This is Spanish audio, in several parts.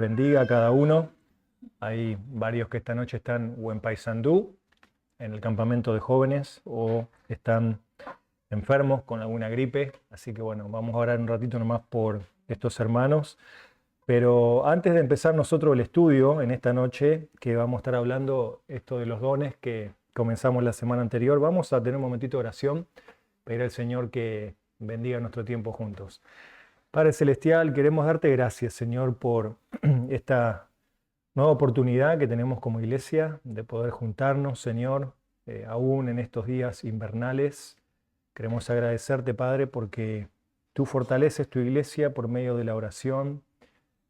bendiga a cada uno. Hay varios que esta noche están o en Paysandú, en el campamento de jóvenes, o están enfermos con alguna gripe. Así que bueno, vamos a orar un ratito nomás por estos hermanos. Pero antes de empezar nosotros el estudio en esta noche, que vamos a estar hablando esto de los dones que comenzamos la semana anterior, vamos a tener un momentito de oración, pedir al Señor que bendiga nuestro tiempo juntos. Padre Celestial, queremos darte gracias, Señor, por esta nueva oportunidad que tenemos como iglesia de poder juntarnos, Señor, aún en estos días invernales. Queremos agradecerte, Padre, porque tú fortaleces tu iglesia por medio de la oración.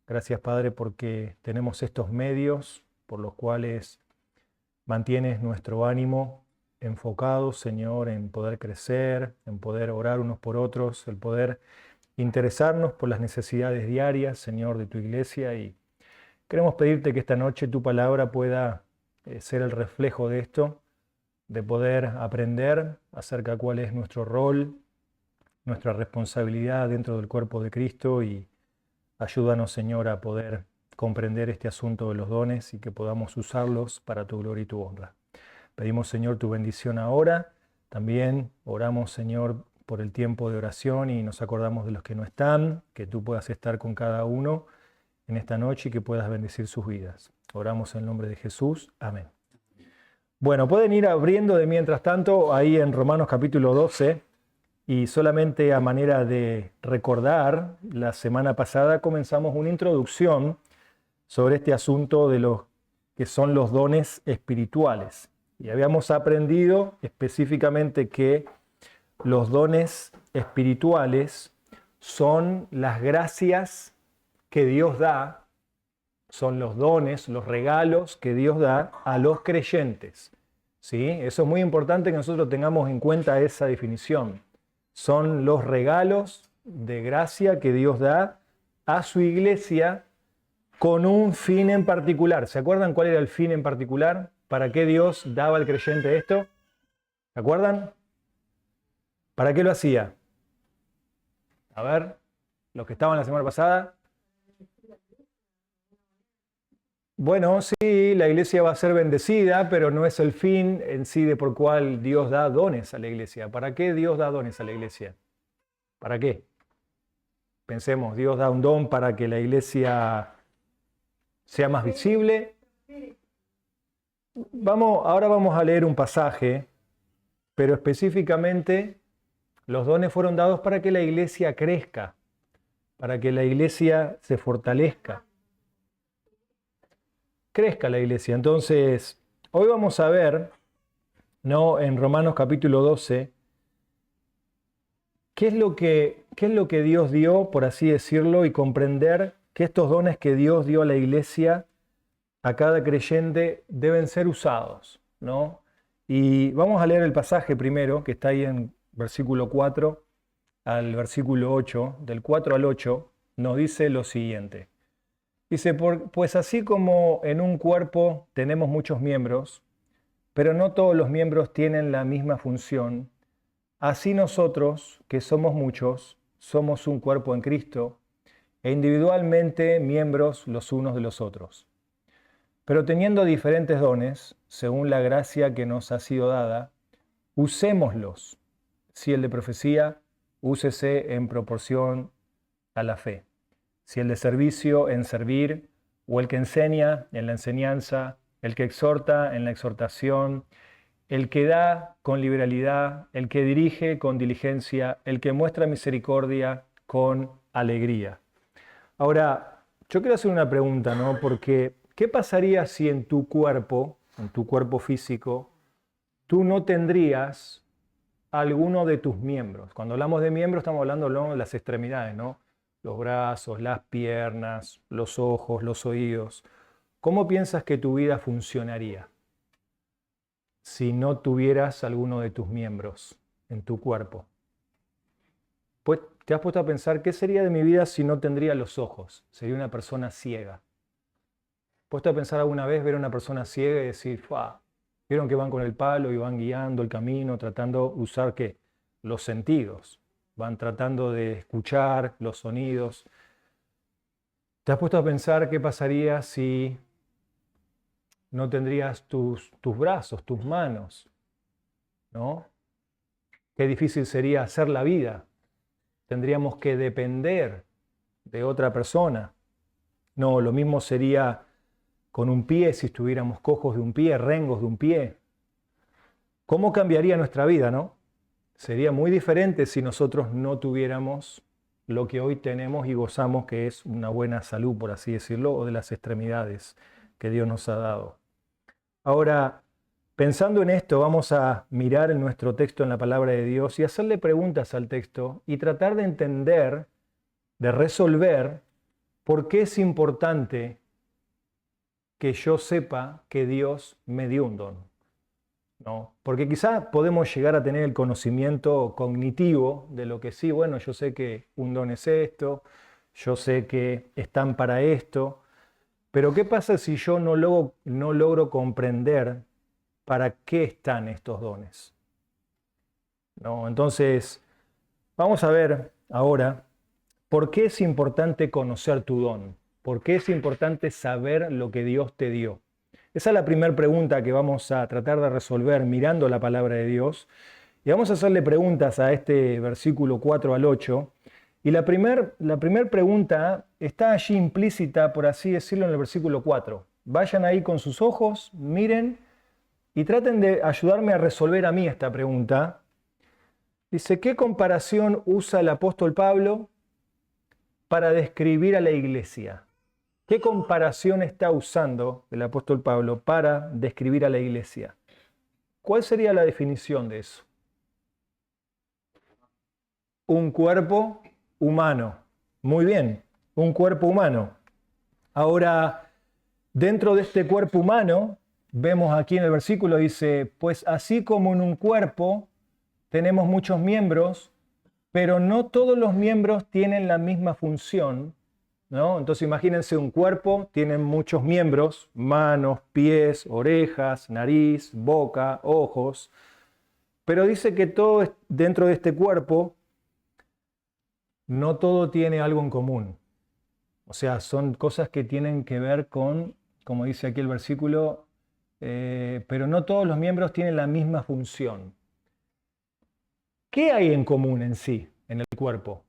Gracias, Padre, porque tenemos estos medios por los cuales mantienes nuestro ánimo enfocado, Señor, en poder crecer, en poder orar unos por otros, el poder interesarnos por las necesidades diarias, Señor, de tu iglesia. Y queremos pedirte que esta noche tu palabra pueda ser el reflejo de esto, de poder aprender acerca de cuál es nuestro rol, nuestra responsabilidad dentro del cuerpo de Cristo, y ayúdanos, Señor, a poder comprender este asunto de los dones y que podamos usarlos para tu gloria y tu honra. Pedimos, Señor, tu bendición ahora. También oramos, Señor, por el tiempo de oración y nos acordamos de los que no están, que tú puedas estar con cada uno en esta noche y que puedas bendecir sus vidas. Oramos en el nombre de Jesús. Amén. Bueno, pueden ir abriendo de mientras tanto ahí en Romanos capítulo 12. Y solamente a manera de recordar, la semana pasada comenzamos una introducción sobre este asunto de los que son los dones espirituales. Y habíamos aprendido específicamente que los dones espirituales son las gracias que Dios da, son los dones, los regalos que Dios da a los creyentes. ¿Sí? Eso es muy importante que nosotros tengamos en cuenta esa definición. Son los regalos de gracia que Dios da a su iglesia con un fin en particular. ¿Se acuerdan cuál era el fin en particular? ¿Para qué Dios daba al creyente esto? ¿Se acuerdan? ¿Para qué lo hacía? A ver, los que estaban la semana pasada. Bueno, sí, la iglesia va a ser bendecida, pero no es el fin en sí de por cual Dios da dones a la iglesia. ¿Para qué Dios da dones a la iglesia? ¿Para qué? Pensemos, Dios da un don para que la iglesia sea más visible. Ahora vamos a leer un pasaje, pero específicamente los dones fueron dados para que la iglesia crezca, para que la iglesia se fortalezca. Crezca la iglesia. Entonces, hoy vamos a ver, ¿no?, en Romanos capítulo 12, qué es lo que Dios dio, por así decirlo, y comprender que estos dones que Dios dio a la iglesia, a cada creyente, deben ser usados, ¿no? Y vamos a leer el pasaje primero, que está ahí en versículo 4 al versículo 8, del 4 al 8, nos dice lo siguiente. Dice, pues así como en un cuerpo tenemos muchos miembros, pero no todos los miembros tienen la misma función, así nosotros, que somos muchos, somos un cuerpo en Cristo, e individualmente miembros los unos de los otros. Pero teniendo diferentes dones, según la gracia que nos ha sido dada, usémoslos. Si el de profecía, úsese en proporción a la fe. Si el de servicio, en servir, o el que enseña, en la enseñanza, el que exhorta, en la exhortación, el que da con liberalidad, el que dirige con diligencia, el que muestra misericordia con alegría. Ahora, yo quiero hacer una pregunta, ¿no? Porque, ¿qué pasaría si en tu cuerpo físico, tú no tendrías alguno de tus miembros? Cuando hablamos de miembros, estamos hablando de las extremidades, ¿no? Los brazos, las piernas, los ojos, los oídos. ¿Cómo piensas que tu vida funcionaría si no tuvieras alguno de tus miembros en tu cuerpo? Pues, ¿te has puesto a pensar qué sería de mi vida si no tendría los ojos? Sería una persona ciega. ¿Puesto a pensar alguna vez ver a una persona ciega y decir, ¡fua! Vieron que van con el palo y van guiando el camino, tratando de usar ¿qué? Los sentidos. Van tratando de escuchar los sonidos. ¿Te has puesto a pensar qué pasaría si no tendrías tus brazos, tus manos? ¿No? Qué difícil sería hacer la vida. Tendríamos que depender de otra persona. No, lo mismo sería con un pie si estuviéramos cojos de un pie, rengos de un pie. ¿Cómo cambiaría nuestra vida, no? Sería muy diferente si nosotros no tuviéramos lo que hoy tenemos y gozamos, que es una buena salud, por así decirlo, o de las extremidades que Dios nos ha dado. Ahora, pensando en esto, vamos a mirar en nuestro texto en la palabra de Dios y hacerle preguntas al texto y tratar de entender, de resolver por qué es importante que yo sepa que Dios me dio un don. ¿No? Porque quizás podemos llegar a tener el conocimiento cognitivo de lo que sí, bueno, yo sé que un don es esto, yo sé que están para esto, pero ¿qué pasa si yo no logro comprender para qué están estos dones? ¿No? Entonces, vamos a ver ahora por qué es importante conocer tu don, por qué es importante saber lo que Dios te dio. Esa es la primera pregunta que vamos a tratar de resolver mirando la palabra de Dios. Y vamos a hacerle preguntas a este versículo 4 al 8. Y la primera pregunta está allí implícita, por así decirlo, en el versículo 4. Vayan ahí con sus ojos, miren y traten de ayudarme a resolver a mí esta pregunta. Dice, ¿qué comparación usa el apóstol Pablo para describir a la iglesia? ¿Qué comparación está usando el apóstol Pablo para describir a la iglesia? ¿Cuál sería la definición de eso? Un cuerpo humano. Muy bien, un cuerpo humano. Ahora, dentro de este cuerpo humano, vemos aquí en el versículo, dice, pues así como en un cuerpo tenemos muchos miembros, pero no todos los miembros tienen la misma función, ¿no? Entonces imagínense un cuerpo, tienen muchos miembros, manos, pies, orejas, nariz, boca, ojos, pero dice que todo dentro de este cuerpo, no todo tiene algo en común. O sea, son cosas que tienen que ver con, como dice aquí el versículo, pero no todos los miembros tienen la misma función. ¿Qué hay en común en sí, en el cuerpo?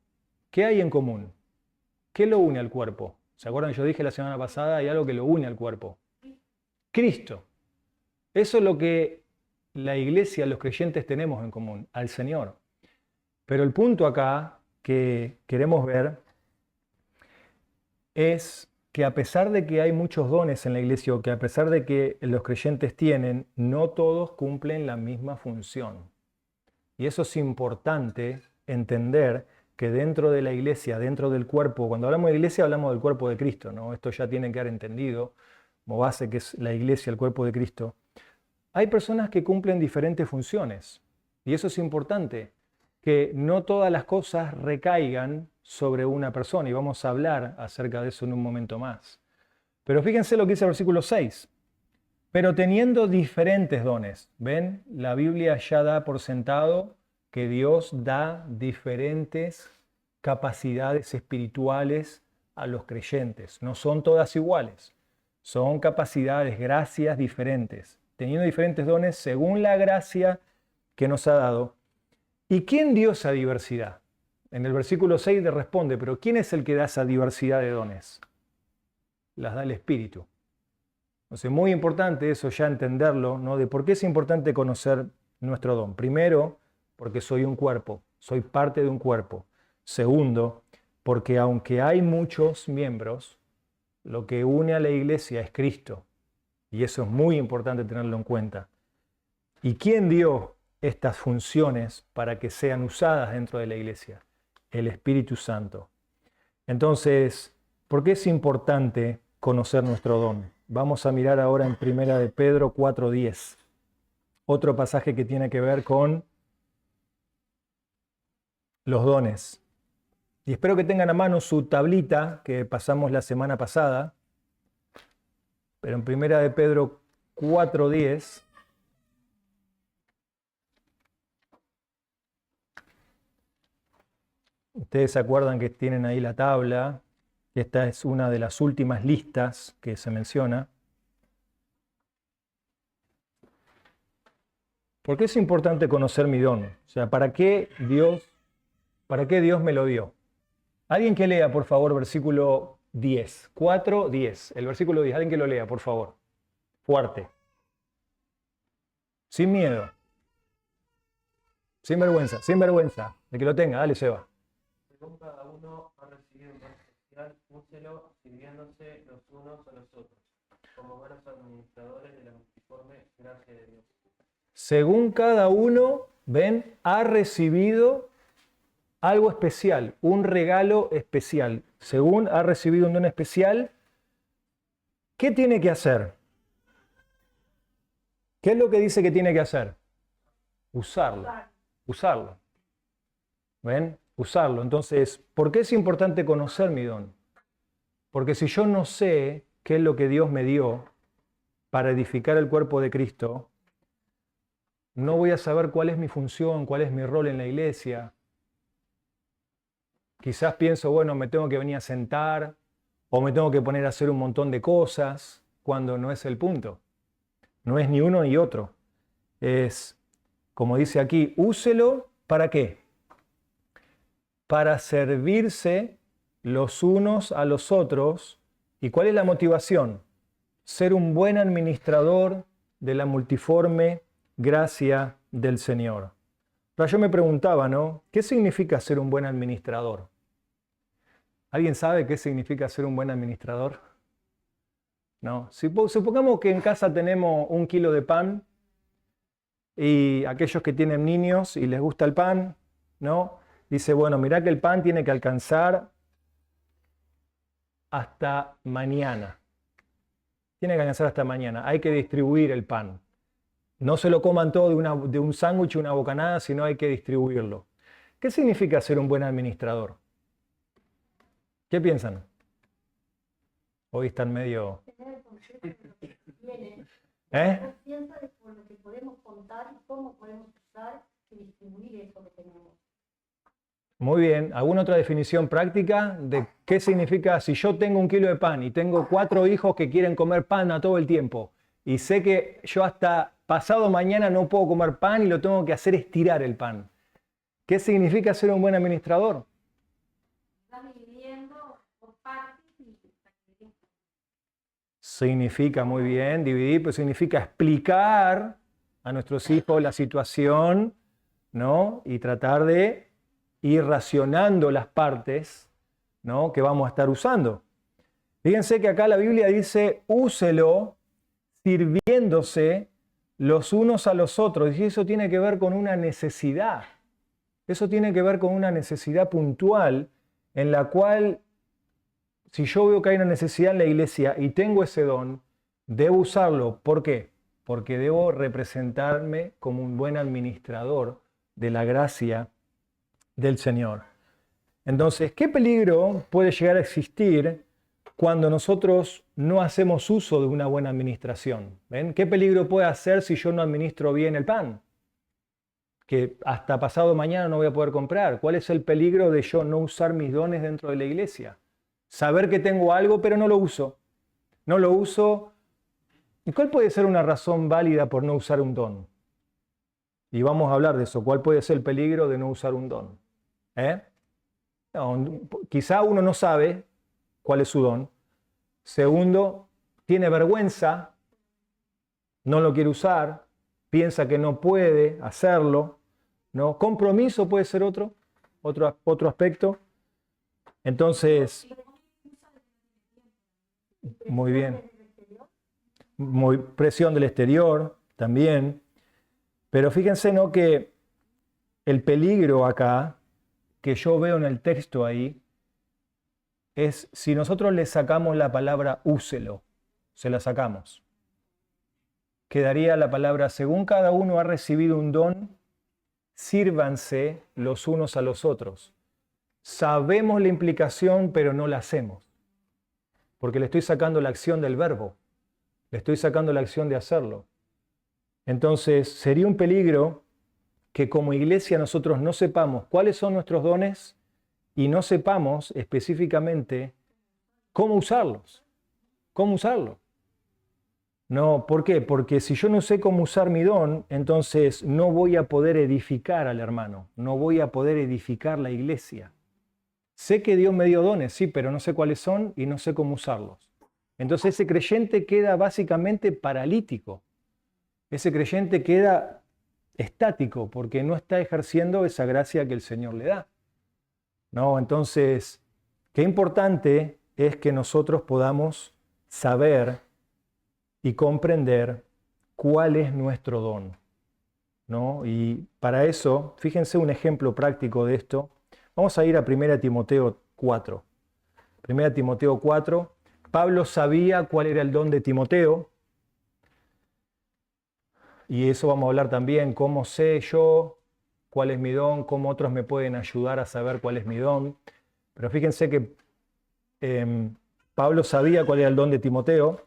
¿Qué hay en común? ¿Qué lo une al cuerpo? ¿Se acuerdan? Yo dije la semana pasada, hay algo que lo une al cuerpo. Cristo. Eso es lo que la iglesia, los creyentes tenemos en común, al Señor. Pero el punto acá que queremos ver es que a pesar de que hay muchos dones en la iglesia o que a pesar de que los creyentes tienen, no todos cumplen la misma función. Y eso es importante entender que dentro de la iglesia, dentro del cuerpo, cuando hablamos de iglesia hablamos del cuerpo de Cristo, ¿no? Esto ya tiene que quedar entendido como base que es la iglesia, el cuerpo de Cristo. Hay personas que cumplen diferentes funciones y eso es importante, que no todas las cosas recaigan sobre una persona y vamos a hablar acerca de eso en un momento más. Pero fíjense lo que dice el versículo 6. Pero teniendo diferentes dones, ¿ven? La Biblia ya da por sentado que Dios da diferentes capacidades espirituales a los creyentes. No son todas iguales, son capacidades, gracias diferentes, teniendo diferentes dones según la gracia que nos ha dado. ¿Y quién dio esa diversidad? En el versículo 6 le responde, pero ¿quién es el que da esa diversidad de dones? Las da el Espíritu. Entonces, muy importante eso ya entenderlo, ¿no? De por qué es importante conocer nuestro don. Primero, porque soy un cuerpo, soy parte de un cuerpo. Segundo, porque aunque hay muchos miembros, lo que une a la iglesia es Cristo. Y eso es muy importante tenerlo en cuenta. ¿Y quién dio estas funciones para que sean usadas dentro de la iglesia? El Espíritu Santo. Entonces, ¿por qué es importante conocer nuestro don? Vamos a mirar ahora en Primera de Pedro 4:10, otro pasaje que tiene que ver con los dones. Y espero que tengan a mano su tablita que pasamos la semana pasada, pero en Primera de Pedro 4:10, ustedes se acuerdan que tienen ahí la tabla, Esta es una de las últimas listas que se menciona. ¿Por qué es importante conocer mi don? O sea, ¿para qué Dios me lo dio? Alguien que lea, por favor, versículo 10. 4:10. El versículo 10. Alguien que lo lea, por favor. Fuerte. Sin miedo. Sin vergüenza. Sin vergüenza. De que lo tenga. Dale, Seba. Según cada uno ha recibido un don especial, úselo sirviéndose los unos a los otros, como buenos administradores de la multiforme gracia de Dios. Según cada uno, ven, ha recibido algo especial, un regalo especial. Según ha recibido un don especial, ¿qué tiene que hacer? ¿Qué es lo que dice que tiene que hacer? Usarlo. Usarlo. ¿Ven? Usarlo. Entonces, ¿por qué es importante conocer mi don? Porque si yo no sé qué es lo que Dios me dio para edificar el cuerpo de Cristo, no voy a saber cuál es mi función, cuál es mi rol en la iglesia. Quizás pienso, bueno, me tengo que venir a sentar o me tengo que poner a hacer un montón de cosas, cuando no es el punto. No es ni uno ni otro. Es, como dice aquí, úselo, ¿para qué? Para servirse los unos a los otros. ¿Y cuál es la motivación? Ser un buen administrador de la multiforme gracia del Señor. Ahora yo me preguntaba, ¿no? ¿Qué significa ser un buen administrador? ¿Alguien sabe qué significa ser un buen administrador? ¿No? Supongamos que en casa tenemos 1 kilo de pan y aquellos que tienen niños y les gusta el pan, ¿no? Dice, bueno, mirá que el pan tiene que alcanzar hasta mañana. Tiene que alcanzar hasta mañana. Hay que distribuir el pan. No se lo coman todo de un sándwich o una bocanada, sino hay que distribuirlo. ¿Qué significa ser un buen administrador? ¿Qué piensan? Hoy están medio... Conciencia de por lo que podemos contar y cómo podemos usar y distribuir eso que tenemos. Muy bien. ¿Alguna otra definición práctica de qué significa si yo tengo 1 kilo de pan y tengo 4 hijos que quieren comer pan a todo el tiempo y sé que yo hasta pasado mañana no puedo comer pan y lo tengo que hacer estirar el pan? ¿Qué significa ser un buen administrador? Están dividiendo por partes y Significa, muy bien, dividir, pero significa explicar a nuestros hijos la situación, ¿no? Y tratar de ir racionando las partes, ¿no? Que vamos a estar usando. Fíjense que acá la Biblia dice, úselo sirviéndose los unos a los otros. Y eso tiene que ver con una necesidad. Eso tiene que ver con una necesidad puntual en la cual, si yo veo que hay una necesidad en la iglesia y tengo ese don, debo usarlo. ¿Por qué? Porque debo representarme como un buen administrador de la gracia del Señor. Entonces, ¿qué peligro puede llegar a existir cuando nosotros no hacemos uso de una buena administración? ¿Ven? ¿Qué peligro puede hacer si yo no administro bien el pan? Que hasta pasado mañana no voy a poder comprar. ¿Cuál es el peligro de yo no usar mis dones dentro de la iglesia? Saber que tengo algo, pero no lo uso. No lo uso. ¿Y cuál puede ser una razón válida por no usar un don? Y vamos a hablar de eso. ¿Cuál puede ser el peligro de no usar un don? No, quizá uno no sabe cuál es su don. Segundo, tiene vergüenza, no lo quiere usar, piensa que no puede hacerlo, ¿no? Compromiso puede ser otro aspecto. Entonces, muy bien. Presión del exterior también. Pero fíjense, ¿no? Que el peligro acá, que yo veo en el texto ahí, es si nosotros le sacamos la palabra úselo, se la sacamos. Quedaría la palabra, según cada uno ha recibido un don, sírvanse los unos a los otros. Sabemos la implicación, pero no la hacemos. Porque le estoy sacando la acción del verbo. Le estoy sacando la acción de hacerlo. Entonces, sería un peligro que como iglesia nosotros no sepamos cuáles son nuestros dones y no sepamos específicamente ¿Cómo usarlos? ¿Cómo usarlo? No, ¿por qué? Porque si yo no sé cómo usar mi don, entonces no voy a poder edificar al hermano, no voy a poder edificar la iglesia. Sé que Dios me dio dones, sí, pero no sé cuáles son y no sé cómo usarlos. Entonces ese creyente queda básicamente paralítico. Ese creyente queda estático porque no está ejerciendo esa gracia que el Señor le da. ¿No? Entonces, qué importante es que nosotros podamos saber y comprender cuál es nuestro don, ¿no? Y para eso, fíjense un ejemplo práctico de esto. Vamos a ir a 1 Timoteo 4. 1 Timoteo 4. Pablo sabía cuál era el don de Timoteo. Y eso vamos a hablar también, cómo sé yo cuál es mi don, cómo otros me pueden ayudar a saber cuál es mi don. Pero fíjense que Pablo sabía cuál era el don de Timoteo.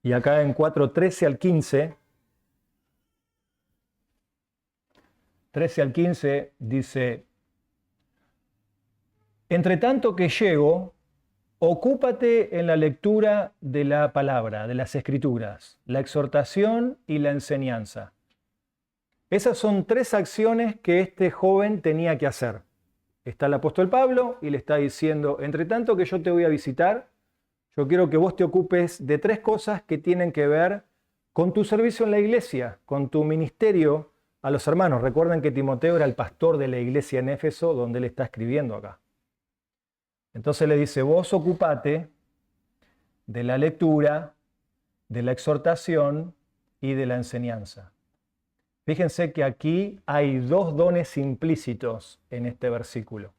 Y acá en 4:13 al 15, 13 al 15 dice: entre tanto que llego, ocúpate en la lectura de la palabra, de las escrituras, la exhortación y la enseñanza. Esas son 3 acciones que este joven tenía que hacer. Está el apóstol Pablo y le está diciendo: entre tanto que yo te voy a visitar, yo quiero que vos te ocupes de 3 cosas que tienen que ver con tu servicio en la iglesia, con tu ministerio a los hermanos. Recuerden que Timoteo era el pastor de la iglesia en Éfeso, donde él está escribiendo acá. Entonces le dice: vos ocupate de la lectura, de la exhortación y de la enseñanza. Fíjense que aquí hay 2 dones implícitos en este versículo.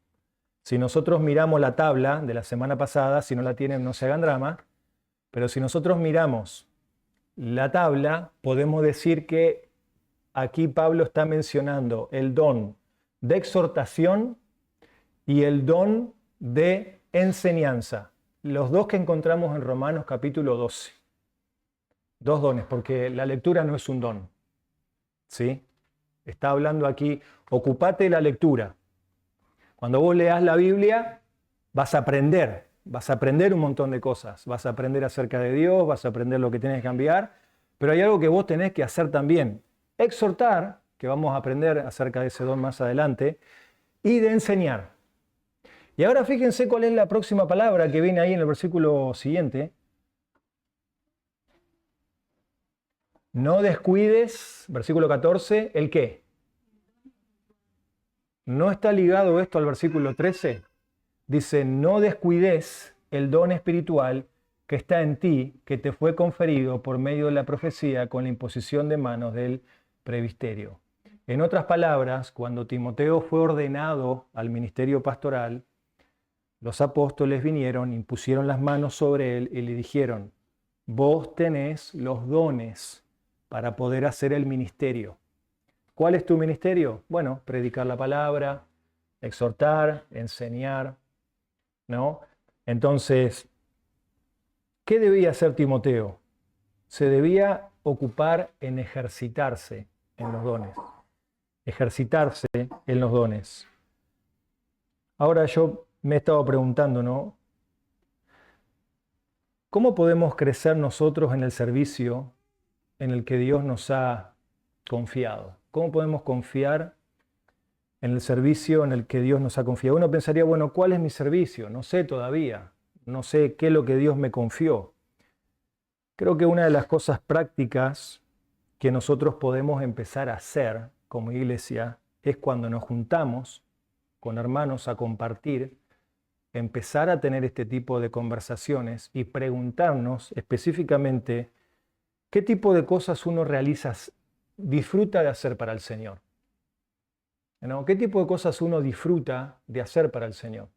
Si nosotros miramos la tabla de la semana pasada, si no la tienen no se hagan drama, pero si nosotros miramos la tabla, podemos decir que aquí Pablo está mencionando el don de exhortación y el don de enseñanza. Los 2 que encontramos en Romanos capítulo 12. 2 dones, porque la lectura no es un don. ¿Sí? Está hablando aquí, ocupate de la lectura. Cuando vos leas la Biblia, vas a aprender un montón de cosas. Vas a aprender acerca de Dios, vas a aprender lo que tienes que cambiar, pero hay algo que vos tenés que hacer también. Exhortar, que vamos a aprender acerca de ese don más adelante, y de enseñar. Y ahora fíjense cuál es la próxima palabra que viene ahí en el versículo siguiente. No descuides, versículo 14, ¿el qué? ¿No está ligado esto al versículo 13? Dice: no descuides el don espiritual que está en ti, que te fue conferido por medio de la profecía con la imposición de manos del presbiterio. En otras palabras, cuando Timoteo fue ordenado al ministerio pastoral, los apóstoles vinieron, impusieron las manos sobre él y le dijeron: vos tenés los dones para poder hacer el ministerio. ¿Cuál es tu ministerio? Bueno, predicar la palabra, exhortar, enseñar, ¿no? Entonces, ¿qué debía hacer Timoteo? Se debía ocupar en ejercitarse en los dones. Ejercitarse en los dones. Ahora yo me he estado preguntando, ¿no? ¿Cómo podemos crecer nosotros en el servicio en el que Dios nos ha confiado? ¿Cómo podemos confiar en el servicio en el que Dios nos ha confiado? Uno pensaría, bueno, ¿cuál es mi servicio? No sé todavía. No sé qué es lo que Dios me confió. Creo que una de las cosas prácticas que nosotros podemos empezar a hacer como iglesia es cuando nos juntamos con hermanos a compartir, empezar a tener este tipo de conversaciones y preguntarnos específicamente qué tipo de cosas uno realiza, disfruta de hacer para el Señor. ¿No? ¿Qué tipo de cosas uno disfruta de hacer para el Señor?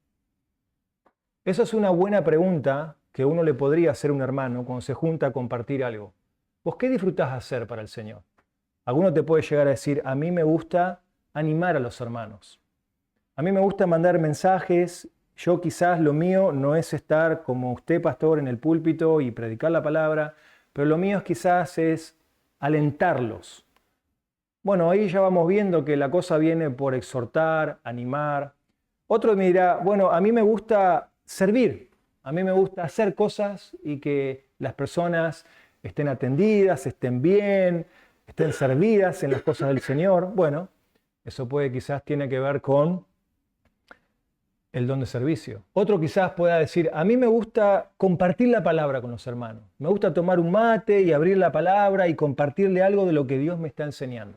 Esa es una buena pregunta que uno le podría hacer a un hermano cuando se junta a compartir algo. ¿Vos qué disfrutás hacer para el Señor? Alguno te puede llegar a decir: a mí me gusta animar a los hermanos. A mí me gusta mandar mensajes. Yo quizás lo mío no es estar como usted, pastor, en el púlpito y predicar la palabra, pero lo mío quizás es alentarlos. Bueno, ahí ya vamos viendo que la cosa viene por exhortar, animar. Otro me dirá: bueno, a mí me gusta servir. A mí me gusta hacer cosas y que las personas estén atendidas, estén bien, estén servidas en las cosas del Señor. Bueno, eso quizás tiene que ver con el don de servicio. Otro quizás pueda decir, a mí me gusta compartir la palabra con los hermanos. Me gusta tomar un mate y abrir la palabra y compartirle algo de lo que Dios me está enseñando.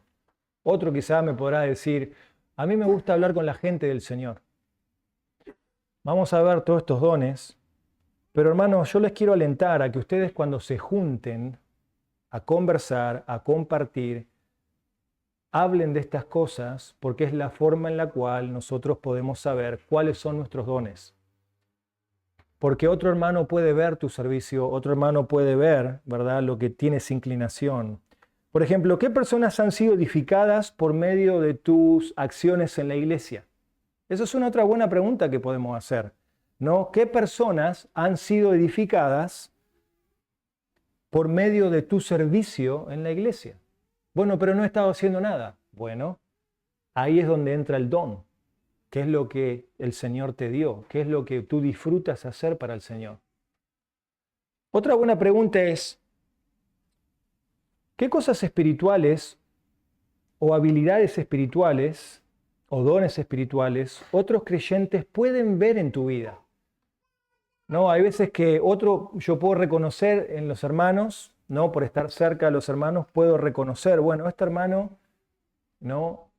Otro quizás me podrá decir, a mí me gusta hablar con la gente del Señor. Vamos a ver todos estos dones, pero hermanos, yo les quiero alentar a que ustedes cuando se junten a conversar, a compartir, hablen de estas cosas porque es la forma en la cual nosotros podemos saber cuáles son nuestros dones. Porque otro hermano puede ver tu servicio, otro hermano puede ver, ¿verdad?, lo que tienes inclinación. Por ejemplo, ¿qué personas han sido edificadas por medio de tus acciones en la iglesia? Esa es una otra buena pregunta que podemos hacer, ¿no? ¿Qué personas han sido edificadas por medio de tu servicio en la iglesia? Bueno, pero no he estado haciendo nada. Bueno, ahí es donde entra el don. ¿Qué es lo que el Señor te dio? ¿Qué es lo que tú disfrutas hacer para el Señor? Otra buena pregunta es, ¿qué cosas espirituales o habilidades espirituales o dones espirituales otros creyentes pueden ver en tu vida? No, hay veces que yo puedo reconocer en los hermanos, ¿no? Por estar cerca de los hermanos, puedo reconocer, bueno, este hermano, ¿no?,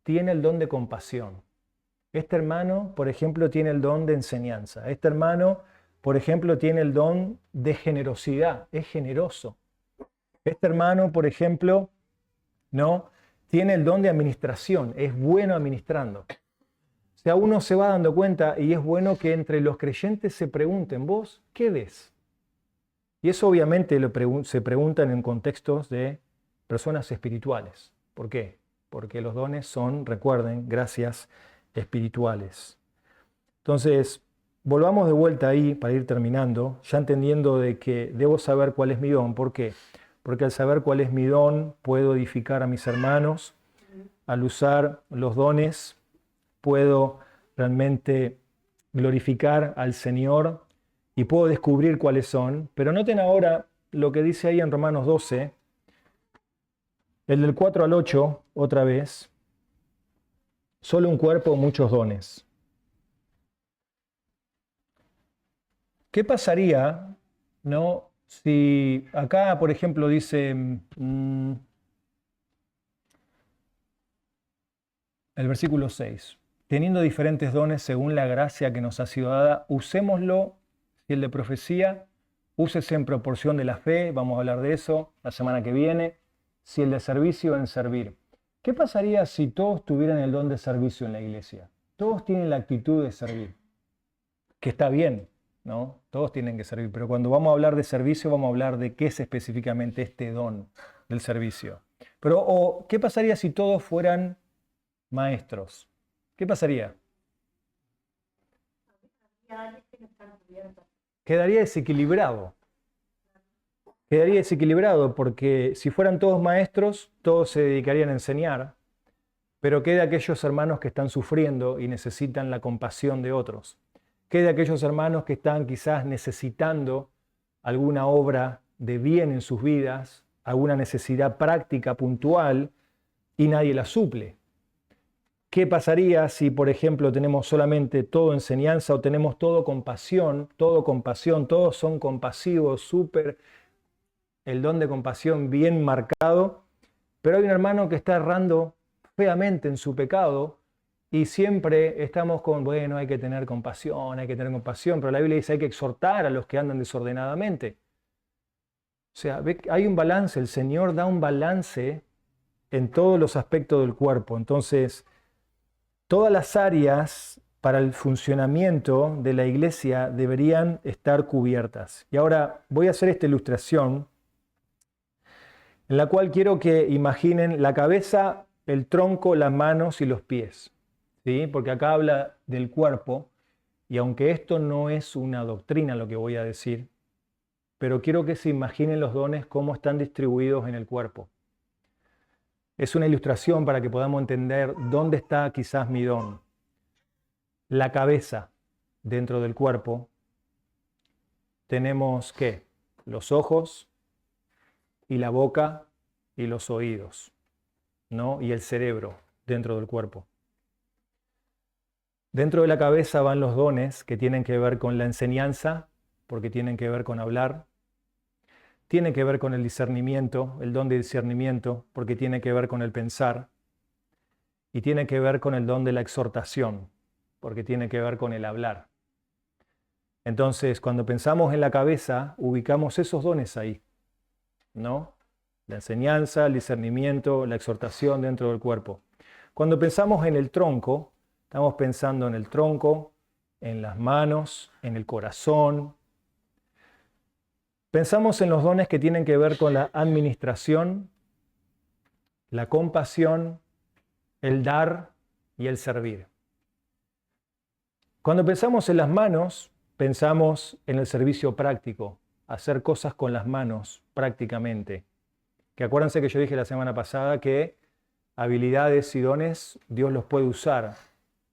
tiene el don de compasión. Este hermano, por ejemplo, tiene el don de enseñanza. Este hermano, por ejemplo, tiene el don de generosidad, es generoso. Este hermano, por ejemplo, ¿no?, tiene el don de administración, es bueno administrando. O sea, uno se va dando cuenta y es bueno que entre los creyentes se pregunten, ¿vos qué ves? Y eso obviamente se preguntan en contextos de personas espirituales. ¿Por qué? Porque los dones son, recuerden, gracias espirituales. Entonces, volvamos de vuelta ahí para ir terminando, ya entendiendo de que debo saber cuál es mi don. ¿Por qué? Porque al saber cuál es mi don, puedo edificar a mis hermanos. Al usar los dones, puedo realmente glorificar al Señor y puedo descubrir cuáles son. Pero noten ahora lo que dice ahí en Romanos 12, el del 4 al 8, otra vez. Solo un cuerpo, muchos dones. ¿Qué pasaría, no, si acá, por ejemplo, dice el versículo 6, teniendo diferentes dones según la gracia que nos ha sido dada, usémoslo. Si el de profecía, úsese en proporción de la fe, vamos a hablar de eso la semana que viene. Si el de servicio, en servir. ¿Qué pasaría si todos tuvieran el don de servicio en la iglesia? Todos tienen la actitud de servir, que está bien, ¿no? Todos tienen que servir, pero cuando vamos a hablar de servicio, vamos a hablar de qué es específicamente este don del servicio. Pero, ¿qué pasaría si todos fueran maestros? ¿Qué pasaría? Quedaría desequilibrado. Quedaría desequilibrado porque si fueran todos maestros, todos se dedicarían a enseñar, pero ¿qué de aquellos hermanos que están sufriendo y necesitan la compasión de otros? ¿Qué de aquellos hermanos que están quizás necesitando alguna obra de bien en sus vidas, alguna necesidad práctica, puntual, y nadie la suple? ¿Qué pasaría si, por ejemplo, tenemos solamente todo enseñanza o tenemos todo compasión, todos son compasivos, el don de compasión bien marcado, pero hay un hermano que está errando feamente en su pecado y siempre estamos con, bueno, hay que tener compasión, pero la Biblia dice hay que exhortar a los que andan desordenadamente. O sea, hay un balance, el Señor da un balance en todos los aspectos del cuerpo. Entonces, todas las áreas para el funcionamiento de la iglesia deberían estar cubiertas. Y ahora voy a hacer esta ilustración en la cual quiero que imaginen la cabeza, el tronco, las manos y los pies, ¿sí? Porque acá habla del cuerpo, y aunque esto no es una doctrina lo que voy a decir, pero quiero que se imaginen los dones cómo están distribuidos en el cuerpo. Es una ilustración para que podamos entender dónde está quizás mi don. La cabeza dentro del cuerpo tenemos ¿qué? Los ojos y la boca y los oídos, ¿no? Y el cerebro dentro del cuerpo. Dentro de la cabeza van los dones que tienen que ver con la enseñanza, porque tienen que ver con hablar. Tiene que ver con el discernimiento, el don de discernimiento, porque tiene que ver con el pensar. Y tiene que ver con el don de la exhortación, porque tiene que ver con el hablar. Entonces, cuando pensamos en la cabeza, ubicamos esos dones ahí, ¿no? La enseñanza, el discernimiento, la exhortación dentro del cuerpo. Cuando pensamos en el tronco, estamos pensando en el tronco, en las manos, en el corazón. Pensamos en los dones que tienen que ver con la administración, la compasión, el dar y el servir. Cuando pensamos en las manos, pensamos en el servicio práctico, hacer cosas con las manos prácticamente. Que acuérdense que yo dije la semana pasada que habilidades y dones Dios los puede usar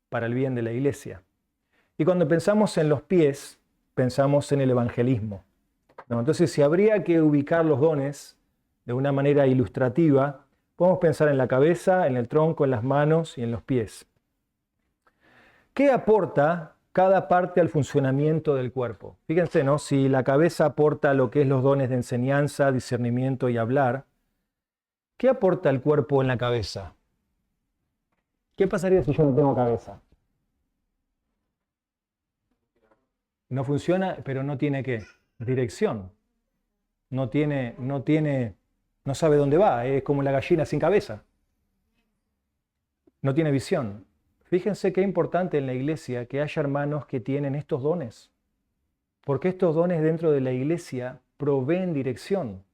para el bien de la iglesia. Y cuando pensamos en los pies, pensamos en el evangelismo, ¿no? Entonces, si habría que ubicar los dones de una manera ilustrativa, podemos pensar en la cabeza, en el tronco, en las manos y en los pies. ¿Qué aporta cada parte al funcionamiento del cuerpo? Fíjense, ¿no? Si la cabeza aporta lo que es los dones de enseñanza, discernimiento y hablar, ¿qué aporta el cuerpo en la cabeza? ¿Qué pasaría si yo no tengo cabeza? No funciona, pero no tiene ¿qué? Dirección. No sabe dónde va, es como la gallina sin cabeza. No tiene visión. Fíjense qué importante en la iglesia que haya hermanos que tienen estos dones. Porque estos dones dentro de la iglesia proveen dirección.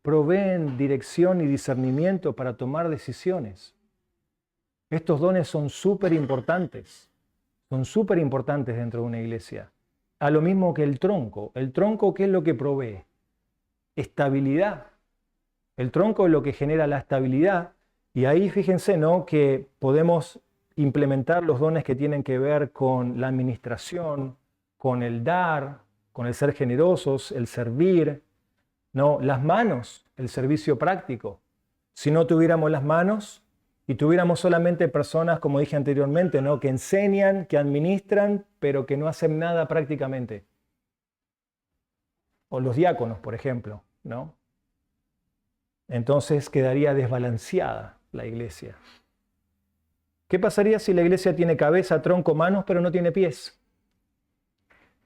Proveen dirección y discernimiento para tomar decisiones. Estos dones son súper importantes. Son súper importantes dentro de una iglesia. A lo mismo que el tronco. ¿El tronco qué es lo que provee? Estabilidad. El tronco es lo que genera la estabilidad. Y ahí fíjense, ¿no?, que podemos implementar los dones que tienen que ver con la administración, con el dar, con el ser generosos, el servir, ¿no? Las manos, el servicio práctico. Si no tuviéramos las manos y tuviéramos solamente personas, como dije anteriormente, ¿no?, que enseñan, que administran, pero que no hacen nada prácticamente. O los diáconos, por ejemplo, ¿no? Entonces quedaría desbalanceada la iglesia. ¿Qué pasaría si la iglesia tiene cabeza, tronco, manos, pero no tiene pies?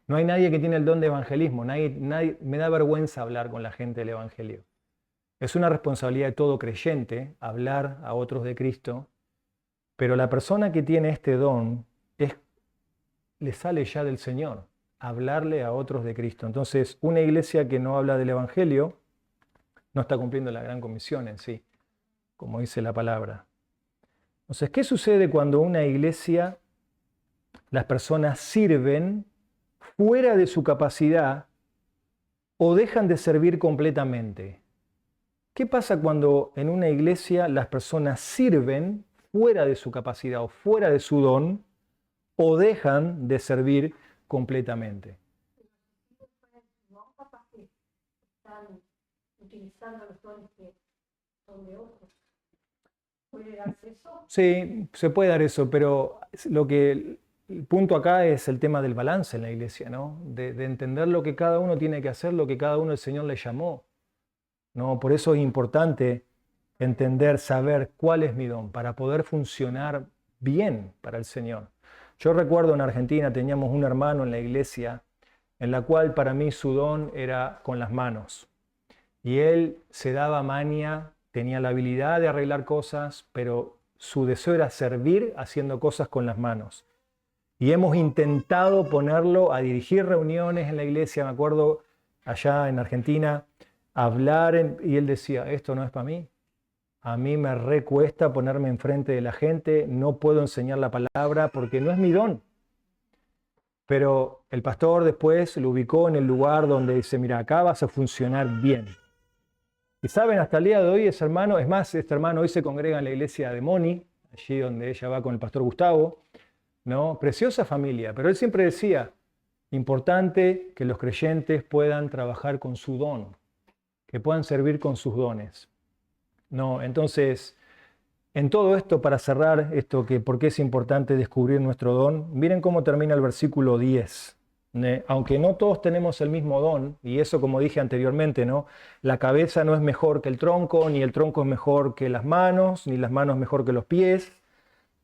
No hay nadie que tiene el don de evangelismo. Me da vergüenza hablar con la gente del evangelio. Es una responsabilidad de todo creyente hablar a otros de Cristo, pero la persona que tiene este don le sale ya del Señor, hablarle a otros de Cristo. Entonces, una iglesia que no habla del evangelio no está cumpliendo la gran comisión en sí, como dice la palabra. Entonces, ¿qué sucede cuando una iglesia, las personas sirven fuera de su capacidad o dejan de servir completamente? ¿Qué pasa cuando en una iglesia las personas sirven fuera de su capacidad o fuera de su don o dejan de servir completamente? Están utilizando los dones que son de otros. ¿Puede darse eso? Sí, se puede dar eso, pero el punto acá es el tema del balance en la iglesia, ¿no? De entender lo que cada uno tiene que hacer, lo que cada uno el Señor le llamó, ¿no? Por eso es importante entender, saber cuál es mi don, para poder funcionar bien para el Señor. Yo recuerdo en Argentina teníamos un hermano en la iglesia en la cual para mí su don era con las manos. Y él se daba maña, tenía la habilidad de arreglar cosas, pero su deseo era servir haciendo cosas con las manos. Y hemos intentado ponerlo a dirigir reuniones en la iglesia, me acuerdo allá en Argentina, hablar, y él decía, esto no es para mí. A mí me recuesta ponerme enfrente de la gente, no puedo enseñar la palabra porque no es mi don. Pero el pastor después lo ubicó en el lugar donde dice, mira, acá vas a funcionar bien. Y saben, hasta el día de hoy ese hermano, es más, este hermano hoy se congrega en la iglesia de Moni, allí donde ella va con el pastor Gustavo, ¿no? Preciosa familia, pero él siempre decía, Importante que los creyentes puedan trabajar con su don, que puedan servir con sus dones. No, entonces, en todo esto, para cerrar esto, que por qué es importante descubrir nuestro don, miren cómo termina el versículo 10. Aunque no todos tenemos el mismo don, y eso como dije anteriormente, ¿no? La cabeza no es mejor que el tronco, ni el tronco es mejor que las manos, ni las manos mejor que los pies.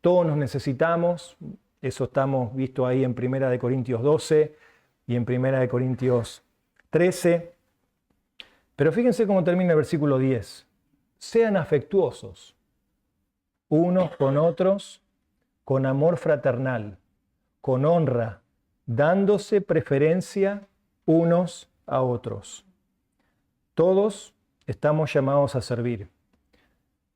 Todos nos necesitamos. Eso estamos visto ahí en 1 Corintios 12 y en 1 Corintios 13. Pero fíjense cómo termina el versículo 10. Sean afectuosos unos con otros, con amor fraternal, con honra, dándose preferencia unos a otros. Todos estamos llamados a servir.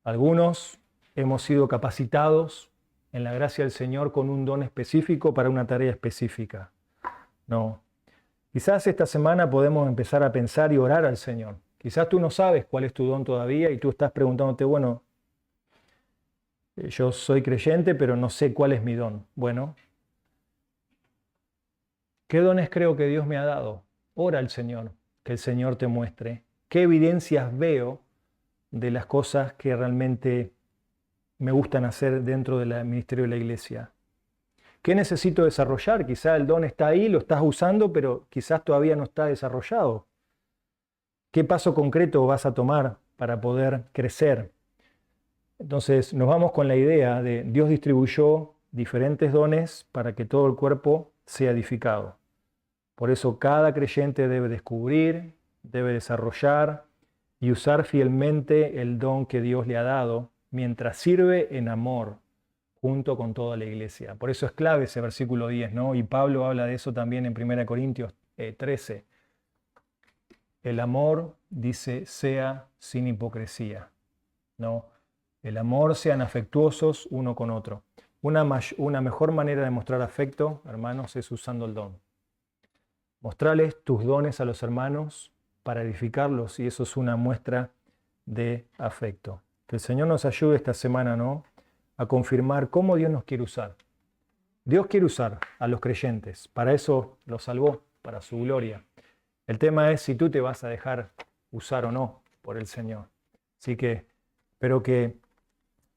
Algunos hemos sido capacitados en la gracia del Señor con un don específico para una tarea específica. No. Quizás esta semana podemos empezar a pensar y orar al Señor. Quizás tú no sabes cuál es tu don todavía y tú estás preguntándote, bueno, yo soy creyente, pero no sé cuál es mi don. Bueno, ¿qué dones creo que Dios me ha dado? Ora al Señor, que el Señor te muestre. ¿Qué evidencias veo de las cosas que realmente me gustan hacer dentro del ministerio de la iglesia? ¿Qué necesito desarrollar? Quizá el don está ahí, lo estás usando, pero quizás todavía no está desarrollado. ¿Qué paso concreto vas a tomar para poder crecer? Entonces nos vamos con la idea de Dios distribuyó diferentes dones para que todo el cuerpo sea edificado. Por eso cada creyente debe descubrir, debe desarrollar y usar fielmente el don que Dios le ha dado mientras sirve en amor junto con toda la iglesia. Por eso es clave ese versículo 10, ¿no? Y Pablo habla de eso también en 1 Corintios 13. El amor, dice, sea sin hipocresía, ¿no? El amor, sean afectuosos uno con otro. Una mejor manera de mostrar afecto, hermanos, es usando el don. Mostrarles tus dones a los hermanos para edificarlos y eso es una muestra de afecto. Que el Señor nos ayude esta semana, ¿no?, a confirmar cómo Dios nos quiere usar. Dios quiere usar a los creyentes, para eso los salvó, para su gloria. El tema es si tú te vas a dejar usar o no por el Señor. Así que espero que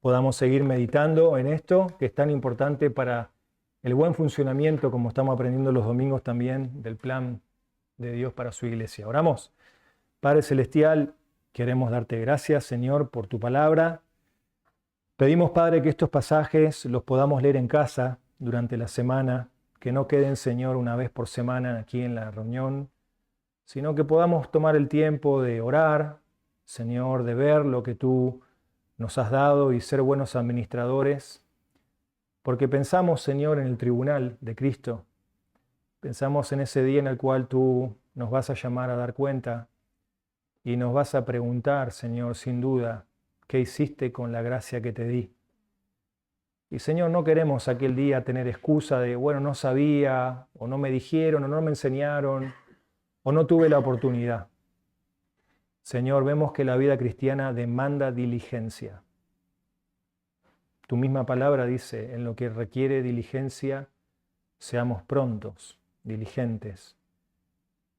podamos seguir meditando en esto, que es tan importante para el buen funcionamiento, como estamos aprendiendo los domingos también, del plan de Dios para su iglesia. Oramos. Padre Celestial, queremos darte gracias, Señor, por tu palabra. Pedimos, Padre, que estos pasajes los podamos leer en casa durante la semana, que no queden, Señor, una vez por semana aquí en la reunión, sino que podamos tomar el tiempo de orar, Señor, de ver lo que tú nos has dado y ser buenos administradores, porque pensamos, Señor, en el tribunal de Cristo, pensamos en ese día en el cual tú nos vas a llamar a dar cuenta y nos vas a preguntar, Señor, sin duda, ¿qué hiciste con la gracia que te di? Y Señor, no queremos aquel día tener excusa de, bueno, no sabía, o no me dijeron, o no me enseñaron, o no tuve la oportunidad. Señor, vemos que la vida cristiana demanda diligencia. Tu misma palabra dice, en lo que requiere diligencia, seamos prontos, diligentes.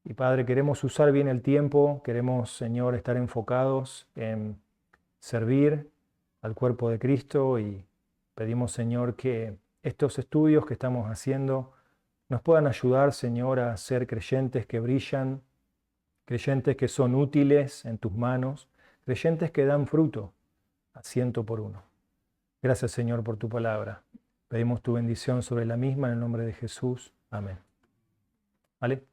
Y Padre, queremos usar bien el tiempo, queremos, Señor, estar enfocados en servir al cuerpo de Cristo y pedimos, Señor, que estos estudios que estamos haciendo nos puedan ayudar, Señor, a ser creyentes que brillan, creyentes que son útiles en tus manos, creyentes que dan fruto a 100 por uno. Gracias, Señor, por tu palabra. Pedimos tu bendición sobre la misma en el nombre de Jesús. Amén. ¿Vale?